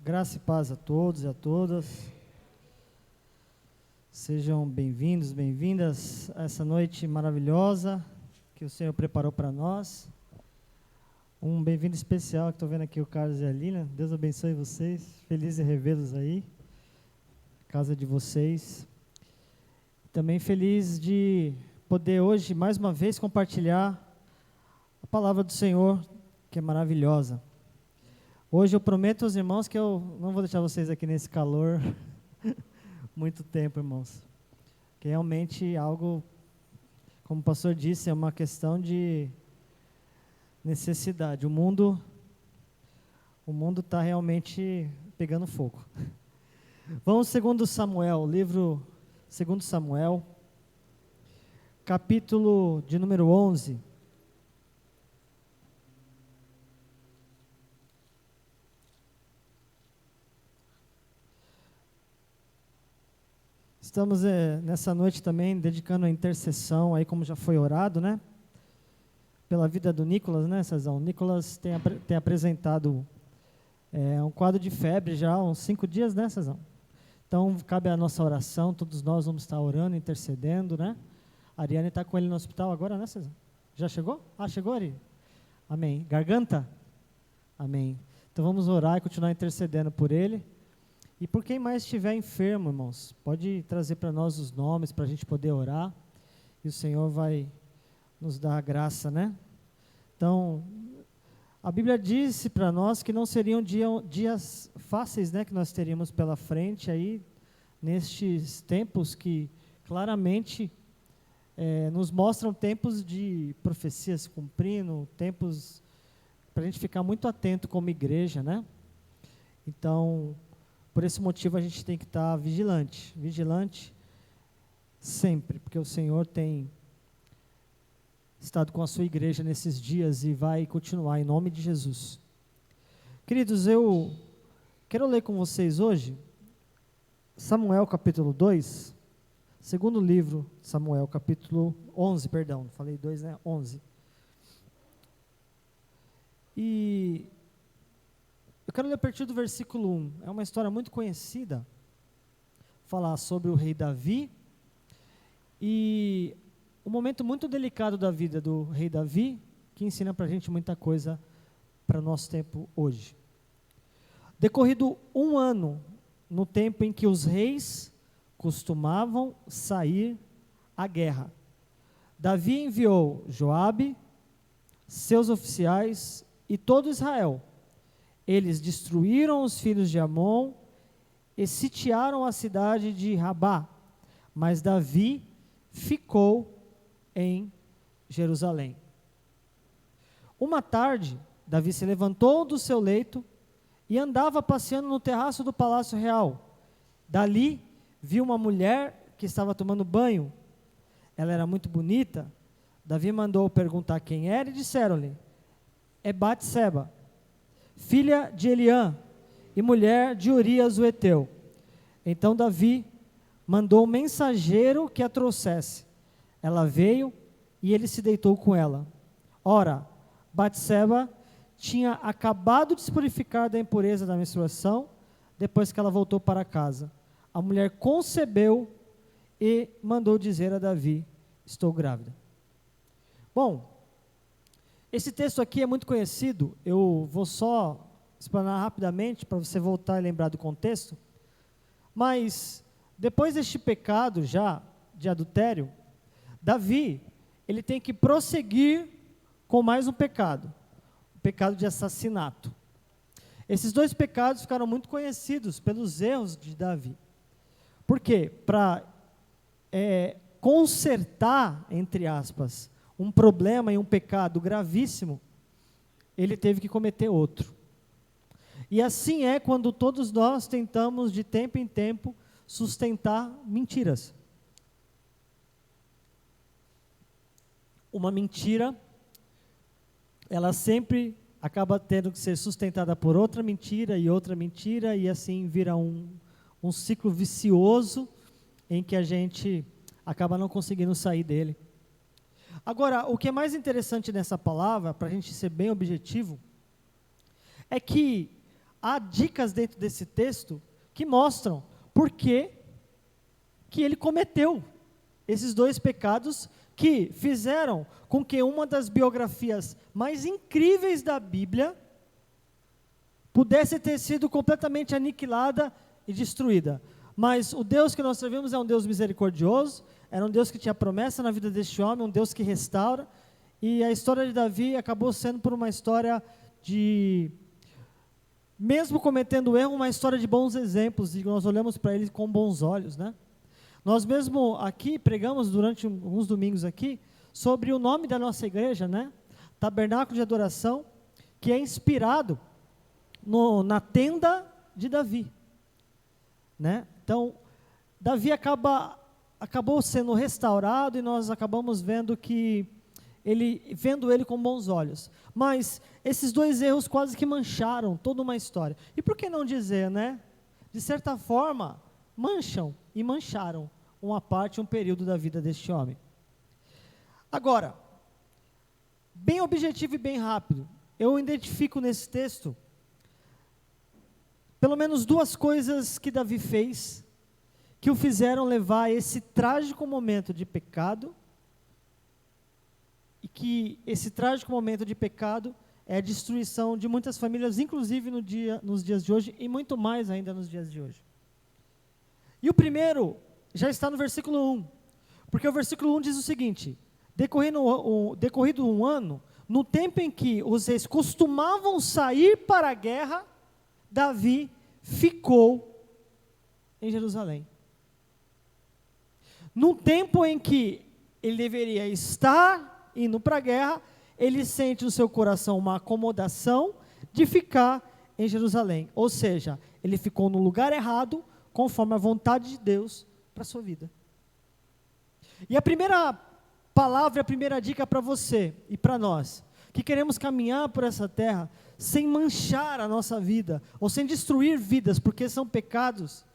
Graça e paz a todos e a todas. Sejam bem-vindos, bem-vindas a essa noite maravilhosa que o Senhor preparou para nós. Um bem-vindo especial, que estou vendo aqui o Carlos e a Lina. Deus abençoe vocês. Feliz de revê-los aí, casa de vocês. Também feliz de poder hoje, mais uma vez, compartilhar a palavra do Senhor, que é maravilhosa. Hoje eu prometo aos irmãos que eu não vou deixar vocês aqui nesse calor muito tempo, irmãos. Que realmente algo, como o pastor disse, é uma questão de necessidade. O mundo está realmente pegando fogo. Vamos segundo Samuel, livro segundo Samuel, capítulo de número 11. Estamos nessa noite também dedicando a intercessão, aí como já foi orado, né? Pela vida do Nicolas, né, Cezão? O Nicolas tem apresentado um quadro de febre já há uns 5 dias, né, Cezão? Então, cabe a nossa oração, todos nós vamos estar orando, intercedendo, né? A Ariane está com ele no hospital agora, né, Cezão? Já chegou? Ah, chegou, Ari? Amém. Garganta? Amém. Então, vamos orar e continuar intercedendo por ele. E por quem mais estiver enfermo, irmãos, pode trazer para nós os nomes, para a gente poder orar, e o Senhor vai nos dar a graça, né? Então, a Bíblia disse para nós que não seriam dias fáceis, né, que nós teríamos pela frente aí, nestes tempos que claramente nos mostram tempos de profecias se cumprindo, tempos para a gente ficar muito atento como igreja, né? Então, por esse motivo a gente tem que estar vigilante sempre, porque o Senhor tem estado com a sua igreja nesses dias e vai continuar em nome de Jesus. Queridos, eu quero ler com vocês hoje Samuel capítulo 2, segundo livro de Samuel capítulo 11, perdão, falei 2, né? 11. E eu quero ler a partir do versículo 1. É uma história muito conhecida, falar sobre o rei Davi e um momento muito delicado da vida do rei Davi, que ensina para a gente muita coisa para o nosso tempo hoje. Decorrido 1 ano, no tempo em que os reis costumavam sair à guerra, Davi enviou Joabe, seus oficiais e todo Israel. Eles destruíram os filhos de Amon e sitiaram a cidade de Rabá, mas Davi ficou em Jerusalém. Uma tarde, Davi se levantou do seu leito e andava passeando no terraço do palácio real. Dali, viu uma mulher que estava tomando banho. Ela era muito bonita. Davi mandou perguntar quem era e disseram-lhe: é Batseba, filha de Eliã e mulher de Urias o Heteu. Então Davi mandou um mensageiro que a trouxesse. Ela veio e ele se deitou com ela. Ora, Batseba tinha acabado de se purificar da impureza da menstruação, depois que ela voltou para casa. A mulher concebeu e mandou dizer a Davi: estou grávida. Bom, esse texto aqui é muito conhecido, eu vou só explanar rapidamente para você voltar e lembrar do contexto, mas depois deste pecado já de adultério, Davi, ele tem que prosseguir com mais um pecado, o pecado de assassinato. Esses 2 pecados ficaram muito conhecidos pelos erros de Davi. Por quê? Para consertar, entre aspas, um problema e um pecado gravíssimo, ele teve que cometer outro. E assim é quando todos nós tentamos, de tempo em tempo, sustentar mentiras. Uma mentira, ela sempre acaba tendo que ser sustentada por outra mentira, e assim vira um ciclo vicioso, em que a gente acaba não conseguindo sair dele. Agora, o que é mais interessante nessa palavra, para a gente ser bem objetivo, é que há dicas dentro desse texto que mostram por que ele cometeu esses dois pecados que fizeram com que uma das biografias mais incríveis da Bíblia pudesse ter sido completamente aniquilada e destruída. Mas o Deus que nós servimos é um Deus misericordioso, era um Deus que tinha promessa na vida deste homem, um Deus que restaura, e a história de Davi acabou sendo por uma história de, mesmo cometendo erro, uma história de bons exemplos, e nós olhamos para ele com bons olhos, né? Nós mesmo aqui pregamos durante alguns domingos aqui, sobre o nome da nossa igreja, né? Tabernáculo de Adoração, que é inspirado na tenda de Davi, né? Então, Davi acabou sendo restaurado e nós acabamos vendo ele com bons olhos. Mas esses dois erros quase que mancharam toda uma história. E por que não dizer, né? De certa forma, mancham e mancharam uma parte, um período da vida deste homem. Agora, bem objetivo e bem rápido, eu identifico nesse texto pelo menos duas coisas que Davi fez que o fizeram levar a esse trágico momento de pecado, e que esse trágico momento de pecado é a destruição de muitas famílias, inclusive nos dias de hoje, e muito mais ainda nos dias de hoje. E o primeiro já está no versículo 1, porque o versículo 1 diz o seguinte: decorrido um ano, no tempo em que os reis costumavam sair para a guerra, Davi ficou em Jerusalém. No tempo em que ele deveria estar indo para a guerra, ele sente no seu coração uma acomodação de ficar em Jerusalém. Ou seja, ele ficou no lugar errado, conforme a vontade de Deus para a sua vida. E a primeira palavra, a primeira dica para você e para nós, que queremos caminhar por essa terra sem manchar a nossa vida, ou sem destruir vidas, porque são pecados,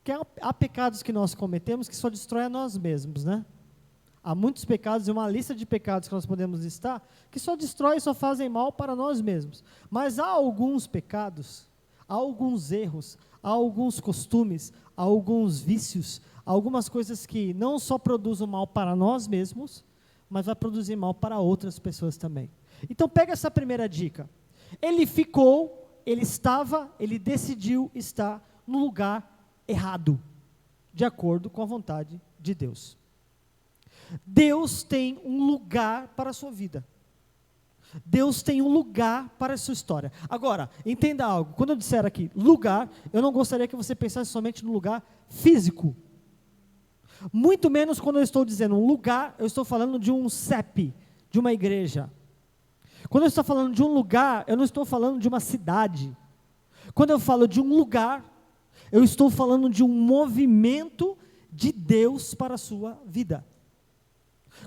que há pecados que nós cometemos que só destroem a nós mesmos, né? Há muitos pecados, e uma lista de pecados que nós podemos listar, que só destroem e só fazem mal para nós mesmos. Mas há alguns pecados, há alguns erros, há alguns costumes, há alguns vícios, há algumas coisas que não só produzem mal para nós mesmos, mas vai produzir mal para outras pessoas também. Então pega essa primeira dica. Ele decidiu estar no lugar errado, de acordo com a vontade de Deus. Deus tem um lugar para a sua vida. Deus tem um lugar para a sua história. Agora, entenda algo, quando eu disser aqui lugar, eu não gostaria que você pensasse somente no lugar físico. Muito menos quando eu estou dizendo um lugar, eu estou falando de um CEP, de uma igreja. Quando eu estou falando de um lugar, eu não estou falando de uma cidade. Quando eu falo de um lugar, eu estou falando de um movimento de Deus para a sua vida.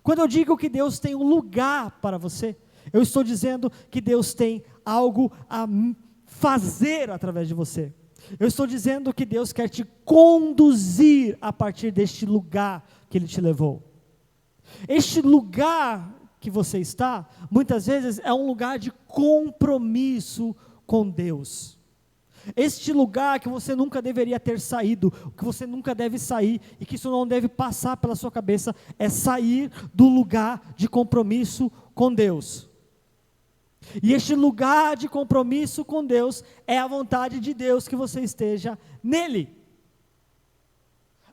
Quando eu digo que Deus tem um lugar para você, eu estou dizendo que Deus tem algo a fazer através de você. Eu estou dizendo que Deus quer te conduzir a partir deste lugar que Ele te levou. Este lugar que você está, muitas vezes é um lugar de compromisso com Deus. Este lugar que você nunca deveria ter saído, que você nunca deve sair, e que isso não deve passar pela sua cabeça, é sair do lugar de compromisso com Deus. E este lugar de compromisso com Deus é a vontade de Deus que você esteja nele.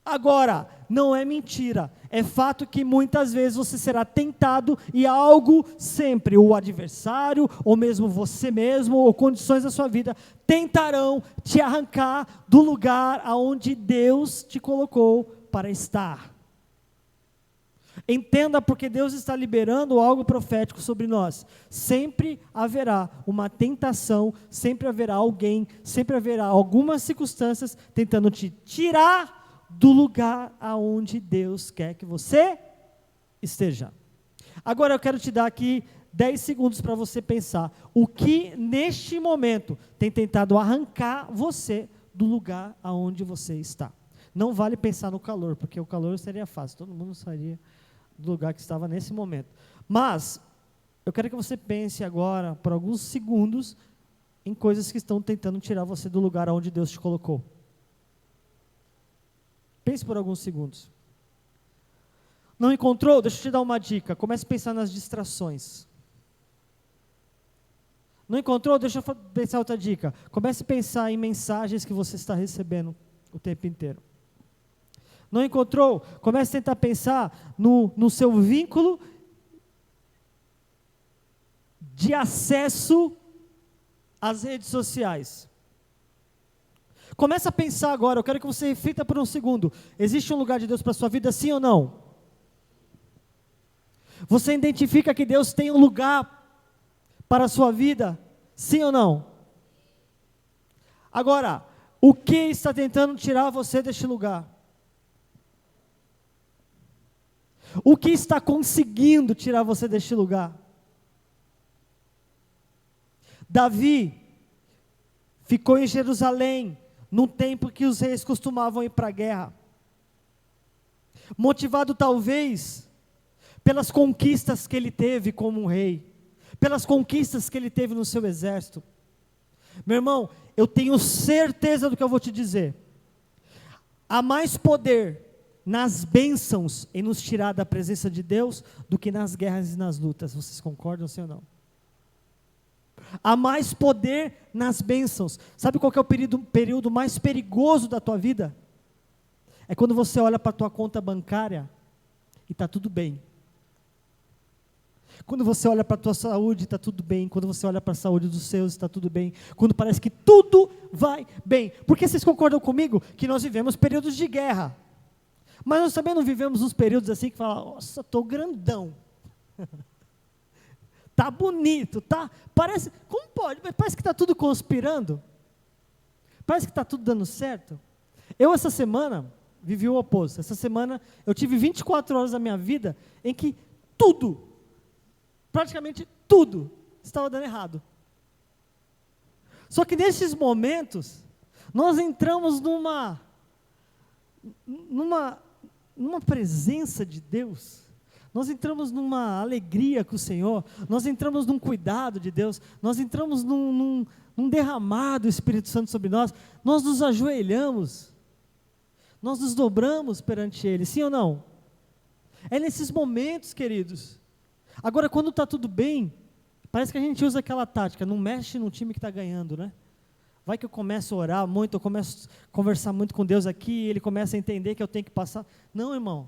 Agora, não é mentira, é fato que muitas vezes você será tentado e algo sempre, o adversário, ou mesmo você mesmo, ou condições da sua vida, tentarão te arrancar do lugar aonde Deus te colocou para estar. Entenda, porque Deus está liberando algo profético sobre nós. Sempre haverá uma tentação, sempre haverá alguém, sempre haverá algumas circunstâncias tentando te tirar do lugar aonde Deus quer que você esteja. Agora eu quero te dar aqui 10 segundos para você pensar o que neste momento tem tentado arrancar você do lugar aonde você está. Não vale pensar no calor, porque o calor seria fácil, todo mundo sairia do lugar que estava nesse momento. Mas eu quero que você pense agora por alguns segundos em coisas que estão tentando tirar você do lugar onde Deus te colocou. Pense por alguns segundos. Não encontrou? Deixa eu te dar uma dica. Comece a pensar nas distrações. Não encontrou? Deixa eu pensar outra dica. Comece a pensar em mensagens que você está recebendo o tempo inteiro. Não encontrou? Comece a tentar pensar no seu vínculo de acesso às redes sociais. Comece a pensar agora, eu quero que você reflita por um segundo. Existe um lugar de Deus para a sua vida, sim ou não? Você identifica que Deus tem um lugar para a sua vida, sim ou não? Agora, o que está tentando tirar você deste lugar? O que está conseguindo tirar você deste lugar? Davi ficou em Jerusalém, num tempo que os reis costumavam ir para a guerra. Motivado talvez pelas conquistas que ele teve como um rei, pelas conquistas que ele teve no seu exército. Meu irmão, eu tenho certeza do que eu vou te dizer. Há mais poder nas bênçãos em nos tirar da presença de Deus do que nas guerras e nas lutas. Vocês concordam, sim ou não? Há mais poder nas bênçãos. Sabe qual que é o período mais perigoso da tua vida? É quando você olha para a tua conta bancária e está tudo bem. Quando você olha para a tua saúde, está tudo bem. Quando você olha para a saúde dos seus, está tudo bem. Quando parece que tudo vai bem. Porque vocês concordam comigo que nós vivemos períodos de guerra. Mas nós também não vivemos uns períodos assim que fala, nossa, estou grandão. Tá bonito, tá? Parece, como pode? Parece que está tudo conspirando. Parece que está tudo dando certo. Eu essa semana vivi o oposto. Essa semana eu tive 24 horas da minha vida em que tudo, praticamente tudo, estava dando errado. Só que nesses momentos, nós entramos numa presença de Deus. Nós entramos numa alegria com o Senhor, nós entramos num cuidado de Deus, nós entramos num derramado do Espírito Santo sobre nós, nós nos ajoelhamos, nós nos dobramos perante Ele, sim ou não? É nesses momentos, queridos. Agora, quando está tudo bem, parece que a gente usa aquela tática, não mexe no time que está ganhando, né? Vai que eu começo a orar muito, eu começo a conversar muito com Deus aqui, Ele começa a entender que eu tenho que passar. Não, irmão.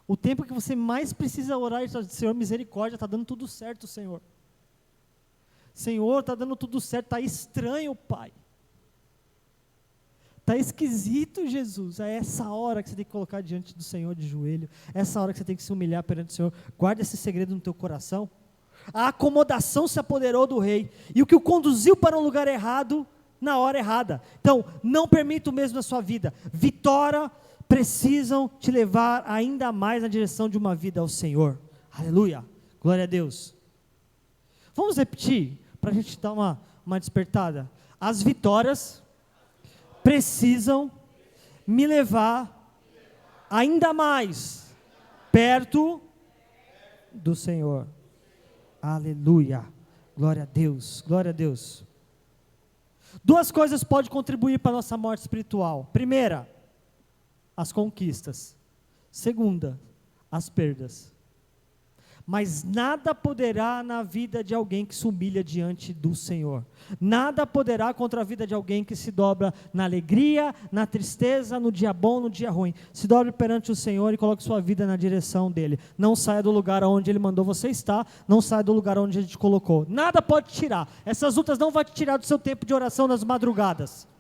O tempo que você mais precisa orar e dizer, Senhor, misericórdia, está dando tudo certo, Senhor. Senhor, está dando tudo certo, está estranho, Pai. Está esquisito, Jesus. É essa hora que você tem que colocar diante do Senhor de joelho. É essa hora que você tem que se humilhar perante o Senhor. Guarda esse segredo no teu coração. A acomodação se apoderou do rei. E o que o conduziu para um lugar errado, na hora errada. Então, não permita o mesmo na sua vida. Vitória precisam te levar ainda mais na direção de uma vida ao Senhor. Aleluia, glória a Deus. Vamos repetir, para a gente dar uma despertada. As vitórias precisam me levar ainda mais perto do Senhor. Aleluia, glória a Deus, glória a Deus. Duas coisas podem contribuir para a nossa morte espiritual. Primeira, as conquistas. Segunda, as perdas. Mas nada poderá na vida de alguém que se humilha diante do Senhor. Nada poderá contra a vida de alguém que se dobra na alegria, na tristeza, no dia bom, no dia ruim. Se dobre perante o Senhor e coloque sua vida na direção dEle. Não saia do lugar onde Ele mandou você estar, não saia do lugar onde Ele te colocou. Nada pode tirar. Essas lutas não vão te tirar do seu tempo de oração nas madrugadas.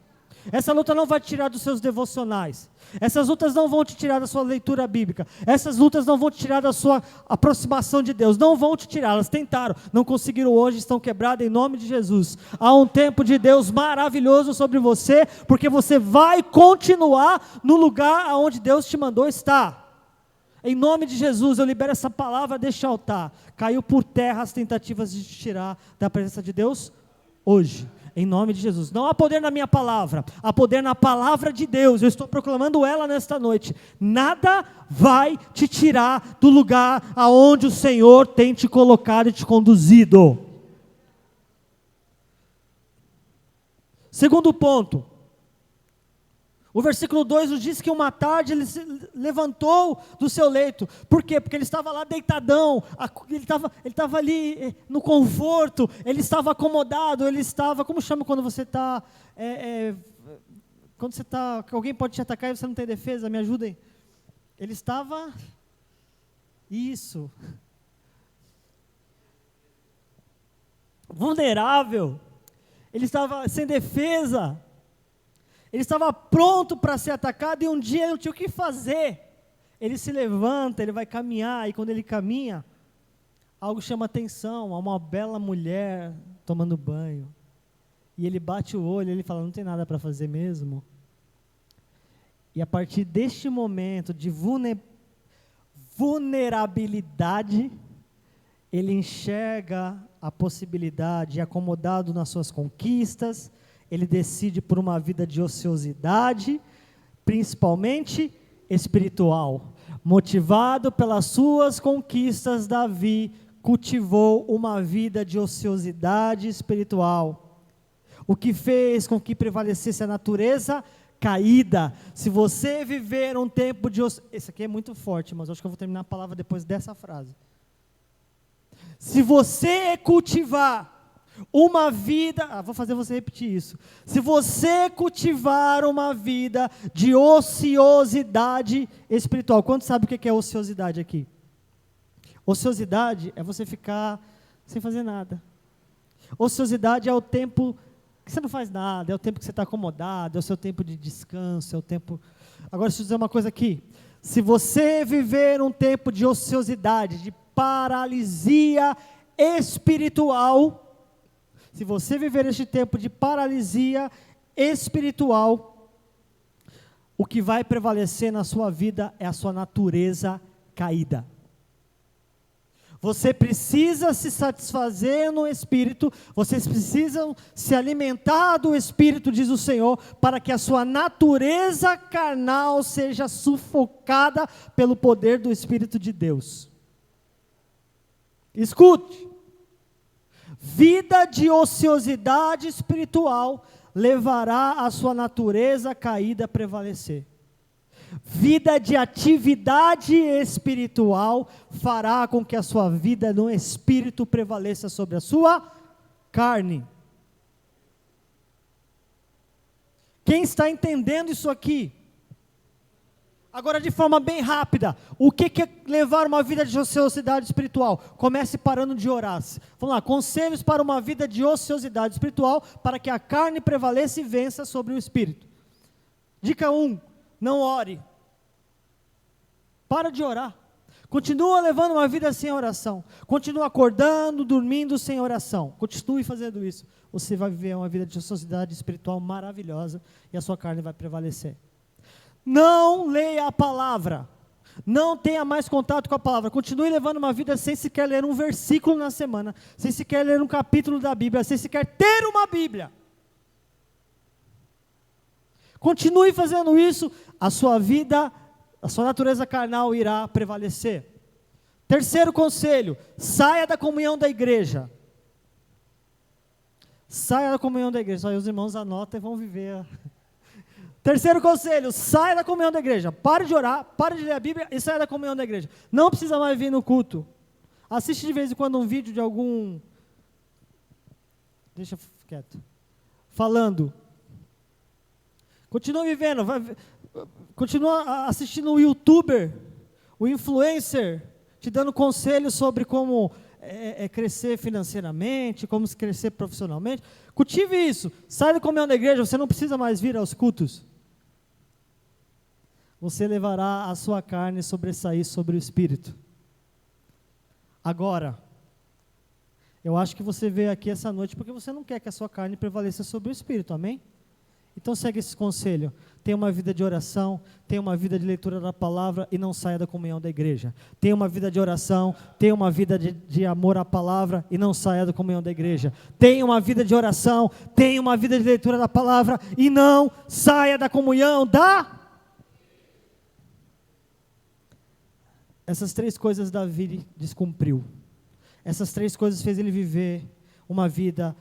Essa luta não vai te tirar dos seus devocionais. Essas lutas não vão te tirar da sua leitura bíblica. Essas lutas não vão te tirar da sua aproximação de Deus. Não vão te tirar. Elas tentaram, não conseguiram hoje, estão quebradas em nome de Jesus. Há um tempo de Deus maravilhoso sobre você, porque você vai continuar no lugar aonde Deus te mandou estar. Em nome de Jesus, eu libero essa palavra deste altar. Caiu por terra as tentativas de te tirar da presença de Deus hoje. Em nome de Jesus. Não há poder na minha palavra, há poder na palavra de Deus. Eu estou proclamando ela nesta noite. Nada vai te tirar do lugar aonde o Senhor tem te colocado e te conduzido. Segundo ponto, o versículo 2 nos diz que uma tarde ele se levantou do seu leito. Por quê? Porque ele estava lá deitadão, ele estava ali no conforto, ele estava acomodado, ele estava, como chama quando você está, quando você está, alguém pode te atacar e você não tem defesa, me ajudem. Ele estava, vulnerável, ele estava sem defesa, ele estava pronto para ser atacado e um dia ele não tinha o que fazer. Ele se levanta, ele vai caminhar e quando ele caminha, algo chama atenção, há uma bela mulher tomando banho. E ele bate o olho, ele fala, não tem nada para fazer mesmo. E a partir deste momento de vulnerabilidade, ele enxerga a possibilidade, acomodado nas suas conquistas, ele decide por uma vida de ociosidade, principalmente espiritual. Motivado pelas suas conquistas, Davi cultivou uma vida de ociosidade espiritual, o que fez com que prevalecesse a natureza caída. Se você viver um tempo de esse aqui é muito forte, mas acho que eu vou terminar a palavra depois dessa frase. Se você cultivar uma vida, vou fazer você repetir isso. Se você cultivar uma vida de ociosidade espiritual, quantos sabem o que é ociosidade aqui? Ociosidade é você ficar sem fazer nada. Ociosidade é o tempo que você não faz nada, é o tempo que você está acomodado, é o seu tempo de descanso, é o tempo... Agora, deixa eu dizer uma coisa aqui. Se você viver um tempo de ociosidade, de paralisia espiritual, se você viver este tempo de paralisia espiritual, o que vai prevalecer na sua vida é a sua natureza caída. Você precisa se satisfazer no Espírito, vocês precisam se alimentar do Espírito, diz o Senhor, para que a sua natureza carnal seja sufocada pelo poder do Espírito de Deus. Escute, vida de ociosidade espiritual levará a sua natureza caída a prevalecer. Vida de atividade espiritual fará com que a sua vida no Espírito prevaleça sobre a sua carne. Quem está entendendo isso aqui? Agora, de forma bem rápida, o que é levar uma vida de ociosidade espiritual? Comece parando de orar. Vamos lá, conselhos para uma vida de ociosidade espiritual, para que a carne prevaleça e vença sobre o Espírito. Dica 1, não ore. Para de orar. Continua levando uma vida sem oração. Continua acordando, dormindo sem oração. Continue fazendo isso. Você vai viver uma vida de ociosidade espiritual maravilhosa e a sua carne vai prevalecer. Não leia a palavra, não tenha mais contato com a palavra, continue levando uma vida sem sequer ler um versículo na semana, sem sequer ler um capítulo da Bíblia, sem sequer ter uma Bíblia. Continue fazendo isso, a sua vida, a sua natureza carnal irá prevalecer. Terceiro conselho, saia da comunhão da igreja. Saia da comunhão da igreja, só aí os irmãos anotam e vão viver. Terceiro conselho, saia da comunhão da igreja. Pare de orar, pare de ler a Bíblia e saia da comunhão da igreja. Não precisa mais vir no culto. Assiste de vez em quando um vídeo de algum... Deixa quieto. Falando. Continua vivendo. Continua assistindo o youtuber, o influencer, te dando conselhos sobre como crescer financeiramente, como crescer profissionalmente. Cultive isso. Sai da comunhão da igreja, você não precisa mais vir aos cultos. Você levará a sua carne sobressair sobre o Espírito. Agora, eu acho que você veio aqui essa noite porque você não quer que a sua carne prevaleça sobre o Espírito, amém? Então segue esse conselho, tenha uma vida de oração, tenha uma vida de leitura da palavra e não saia da comunhão da igreja. Tenha uma vida de oração, tenha uma vida de amor à palavra e não saia da comunhão da igreja. Tenha uma vida de oração, tenha uma vida de leitura da palavra e não saia da comunhão da... Essas três coisas Davi descumpriu. Essas três coisas fez ele viver uma vida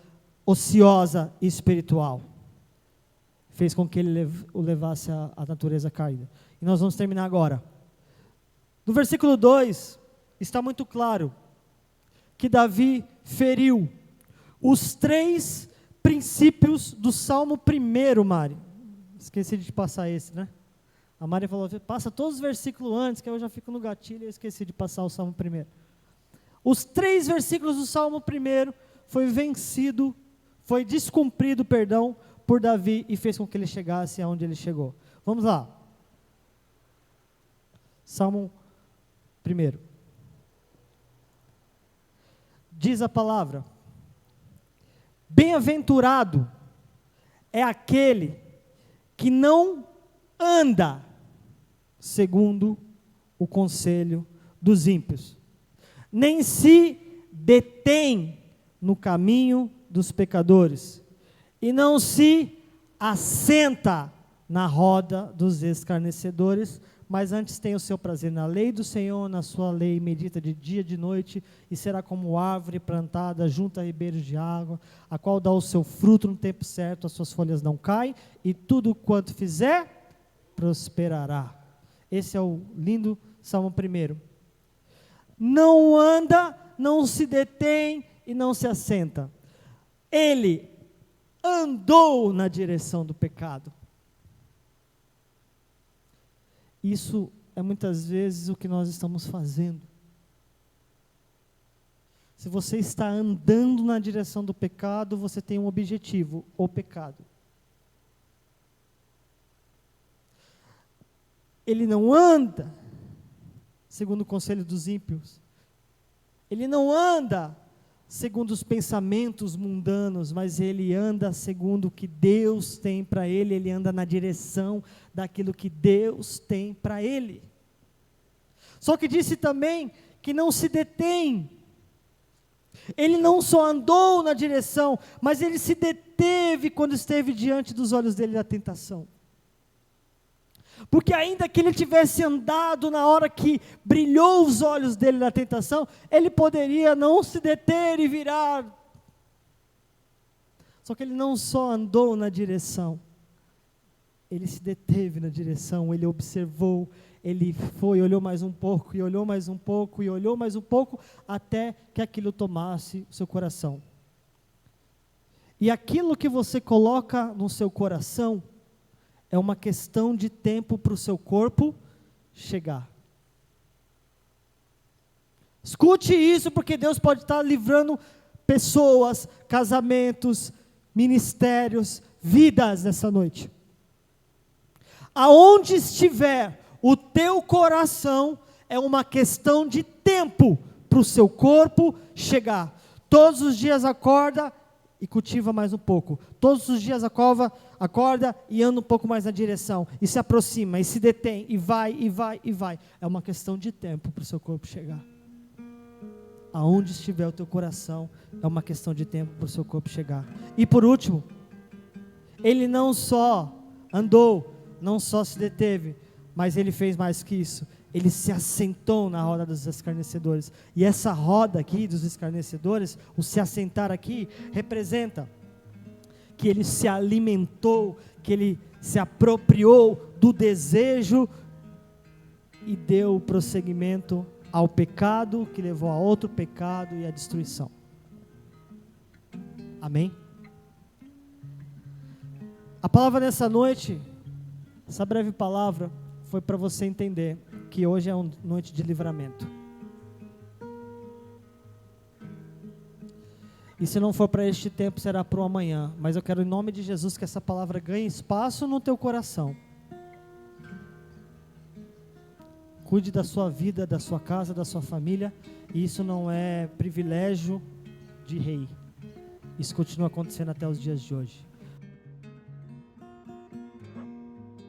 ociosa e espiritual. fez com que ele o levasse à natureza caída. E nós vamos terminar agora. No versículo 2, está muito claro que Davi feriu os 3 princípios do Salmo 1, Mari. Esqueci de passar esse, né? A Mari falou, passa todos os versículos antes, que eu já fico no gatilho e eu esqueci de passar o Salmo 1. Os 3 versículos do Salmo 1 foi descumprido, por Davi e fez com que ele chegasse aonde ele chegou. Vamos lá. Salmo 1. Diz a palavra: bem-aventurado é aquele que não anda segundo o conselho dos ímpios, nem se detém no caminho dos pecadores, e não se assenta na roda dos escarnecedores, mas antes tem o seu prazer na lei do Senhor, na sua lei medita de dia e de noite, e será como árvore plantada junto a ribeiros de água, a qual dá o seu fruto no tempo certo, as suas folhas não caem, e tudo quanto fizer, prosperará. Esse é o lindo Salmo 1. Não anda, não se detém e não se assenta. Ele andou na direção do pecado. Isso é muitas vezes o que nós estamos fazendo. Se você está andando na direção do pecado, você tem um objetivo, o pecado. Ele não anda segundo o conselho dos ímpios. Ele não anda segundo os pensamentos mundanos, mas ele anda segundo o que Deus tem para ele, ele anda na direção daquilo que Deus tem para ele. Só que disse também que não se detém. Ele não só andou na direção, mas ele se deteve quando esteve diante dos olhos dele da tentação. Porque ainda que ele tivesse andado na hora que brilhou os olhos dele na tentação, ele poderia não se deter e virar. Só que ele não só andou na direção, ele se deteve na direção, ele observou, ele foi, olhou mais um pouco, e olhou mais um pouco, e olhou mais um pouco, até que aquilo tomasse o seu coração. E aquilo que você coloca no seu coração, é uma questão de tempo para o seu corpo chegar. Escute isso, porque Deus pode estar livrando pessoas, casamentos, ministérios, vidas nessa noite. Aonde estiver o teu coração, é uma questão de tempo para o seu corpo chegar. Todos os dias acorda e cultiva mais um pouco. Todos os dias acorda e anda um pouco mais na direção, e se aproxima, e se detém, e vai, e vai, e vai. É uma questão de tempo para o seu corpo chegar. Aonde estiver o teu coração, é uma questão de tempo para o seu corpo chegar. E por último, ele não só andou, não só se deteve, mas ele fez mais que isso. Ele se assentou na roda dos escarnecedores. E essa roda aqui dos escarnecedores, o se assentar aqui, representa que ele se alimentou, que ele se apropriou do desejo e deu prosseguimento ao pecado, que levou a outro pecado e à destruição. Amém? A palavra nessa noite, essa breve palavra, foi para você entender que hoje é uma noite de livramento. E se não for para este tempo, será para o amanhã. Mas eu quero, em nome de Jesus, que essa palavra ganhe espaço no teu coração. Cuide da sua vida, da sua casa, da sua família. E isso não é privilégio de rei. Isso continua acontecendo até os dias de hoje.